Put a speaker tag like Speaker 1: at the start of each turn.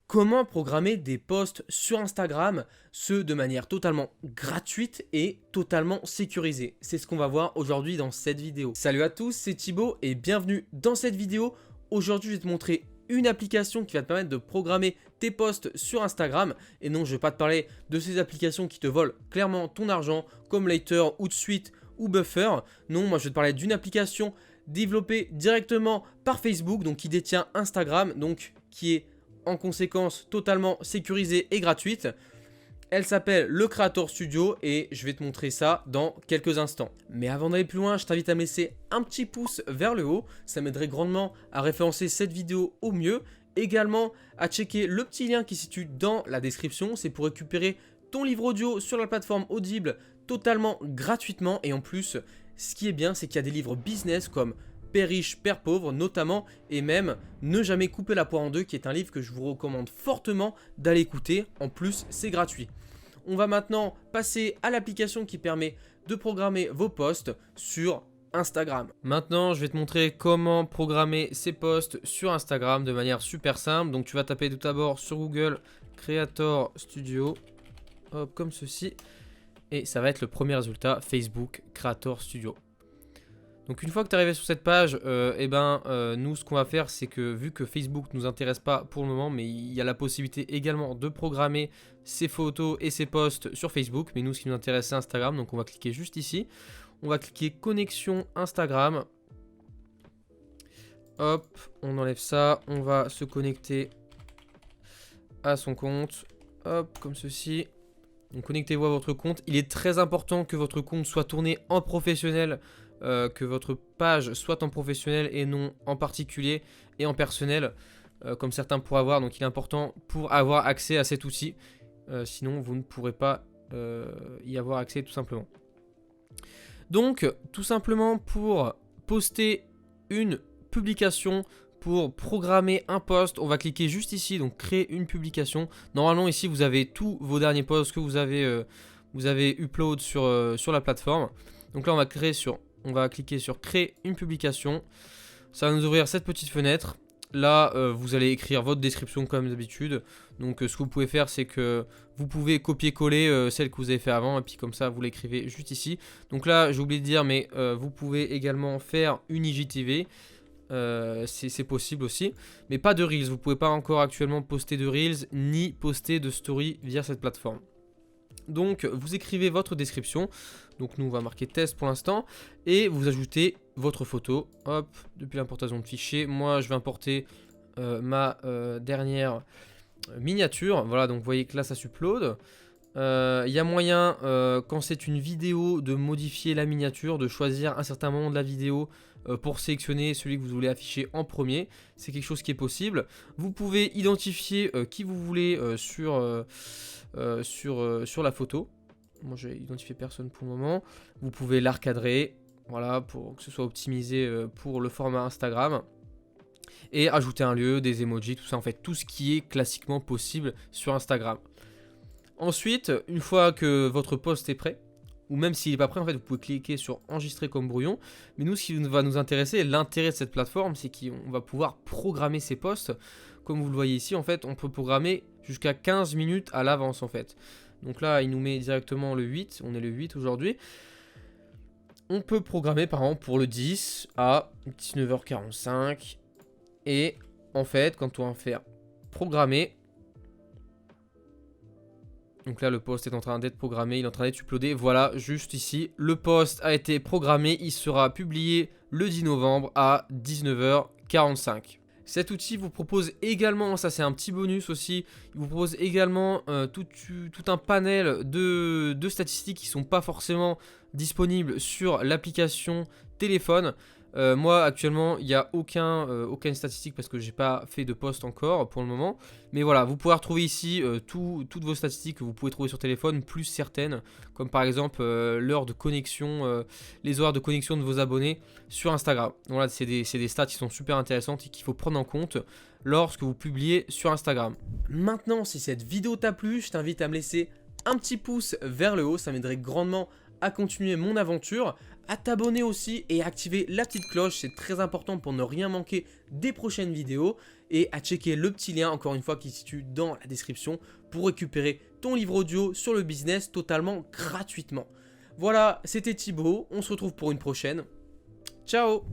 Speaker 1: Comment programmer des posts sur Instagram, ce de manière totalement gratuite et totalement sécurisée? C'est ce qu'on va voir aujourd'hui dans cette vidéo. Salut à tous, c'est Thibaut et bienvenue dans cette vidéo. Aujourd'hui, je vais te montrer une application qui va te permettre de programmer tes posts sur Instagram. Et non, je ne vais pas te parler de ces applications qui te volent clairement ton argent, comme Later, Hootsuite ou Buffer. Non, moi je vais te parler d'une application développée directement par Facebook, donc qui détient Instagram, donc qui est en conséquence totalement sécurisée et gratuite. Elle s'appelle le Creator Studio et je vais te montrer ça dans quelques instants. Mais avant d'aller plus loin, je t'invite à me laisser un petit pouce vers le haut. Ça m'aiderait grandement à référencer cette vidéo au mieux. Également à checker le petit lien qui se situe dans la description. C'est pour récupérer ton livre audio sur la plateforme Audible totalement gratuitement. Et en plus, ce qui est bien, c'est qu'il y a des livres business comme Père riche, Père pauvre notamment, et même Ne jamais couper la poire en deux, qui est un livre que je vous recommande fortement d'aller écouter. En plus, c'est gratuit. On va maintenant passer à l'application qui permet de programmer vos posts sur Instagram. Maintenant, je vais te montrer comment programmer ces posts sur Instagram de manière super simple. Donc, tu vas taper tout d'abord sur Google Creator Studio, hop, comme ceci, et ça va être le premier résultat, Facebook Creator Studio. Donc une fois que tu es arrivé sur cette page, nous ce qu'on va faire, c'est que vu que Facebook ne nous intéresse pas pour le moment, mais il y a la possibilité également de programmer ses photos et ses posts sur Facebook. Mais nous ce qui nous intéresse c'est Instagram, donc on va cliquer juste ici. On va cliquer connexion Instagram. Hop, on enlève ça, on va se connecter à son compte. Hop, comme ceci. Donc connectez-vous à votre compte. Il est très important que votre compte soit tourné en professionnel. Que votre page soit en professionnel et non en particulier et en personnel comme certains pourraient avoir. Donc il est important pour avoir accès à cet outil, sinon vous ne pourrez pas y avoir accès tout simplement. Donc tout simplement pour poster une publication, pour programmer un post, on va cliquer juste ici, donc créer une publication. Normalement ici vous avez tous vos derniers posts que vous avez upload sur la plateforme. Donc là on va cliquer sur créer une publication. Ça va nous ouvrir cette petite fenêtre. Là, vous allez écrire votre description comme d'habitude. Donc ce que vous pouvez faire, c'est que vous pouvez copier-coller celle que vous avez fait avant. Et puis comme ça, vous l'écrivez juste ici. Donc là, j'ai oublié de dire, mais vous pouvez également faire une IGTV. C'est possible aussi. Mais pas de Reels. Vous ne pouvez pas encore actuellement poster de Reels ni poster de Story via cette plateforme. Donc vous écrivez votre description, donc nous on va marquer test pour l'instant, et vous ajoutez votre photo, hop, depuis l'importation de fichier. Moi je vais importer ma dernière miniature, voilà, donc vous voyez que là ça s'upload. Il y a moyen, quand c'est une vidéo, de modifier la miniature, de choisir un certain moment de la vidéo pour sélectionner celui que vous voulez afficher en premier. C'est quelque chose qui est possible. Vous pouvez identifier qui vous voulez sur la photo. Moi j'ai identifié personne pour le moment. Vous pouvez la recadrer, voilà, pour que ce soit optimisé pour le format Instagram. Et ajouter un lieu, des emojis, tout ça, en fait, tout ce qui est classiquement possible sur Instagram. Ensuite, une fois que votre post est prêt, ou même s'il n'est pas prêt, en fait, vous pouvez cliquer sur enregistrer comme brouillon. Mais nous, ce qui va nous intéresser, l'intérêt de cette plateforme, c'est qu'on va pouvoir programmer ces posts. Comme vous le voyez ici, en fait, on peut programmer jusqu'à 15 minutes à l'avance, en fait. Donc là, il nous met directement le 8. On est le 8 aujourd'hui. On peut programmer, par exemple, pour le 10 à 19h45. Et en fait, quand on va faire programmer, donc là, le post est en train d'être programmé, il est en train d'être uploadé. Voilà, juste ici, le post a été programmé. Il sera publié le 10 novembre à 19h45. Cet outil vous propose également, ça c'est un petit bonus aussi, il vous propose également tout un panel de statistiques qui ne sont pas forcément disponibles sur l'application téléphone. Moi actuellement il n'y a aucune statistique parce que j'ai pas fait de post encore pour le moment. Mais voilà, vous pouvez retrouver ici toutes vos statistiques que vous pouvez trouver sur téléphone, plus certaines, comme par exemple l'heure de connexion, les horaires de connexion de vos abonnés sur Instagram. Voilà, c'est des stats qui sont super intéressantes et qu'il faut prendre en compte lorsque vous publiez sur Instagram. Maintenant, si cette vidéo t'a plu, je t'invite à me laisser un petit pouce vers le haut, ça m'aiderait grandement à continuer mon aventure, à t'abonner aussi et à activer la petite cloche, c'est très important pour ne rien manquer des prochaines vidéos, et à checker le petit lien encore une fois qui se situe dans la description pour récupérer ton livre audio sur le business totalement gratuitement. Voilà, c'était Thibaut, on se retrouve pour une prochaine. Ciao!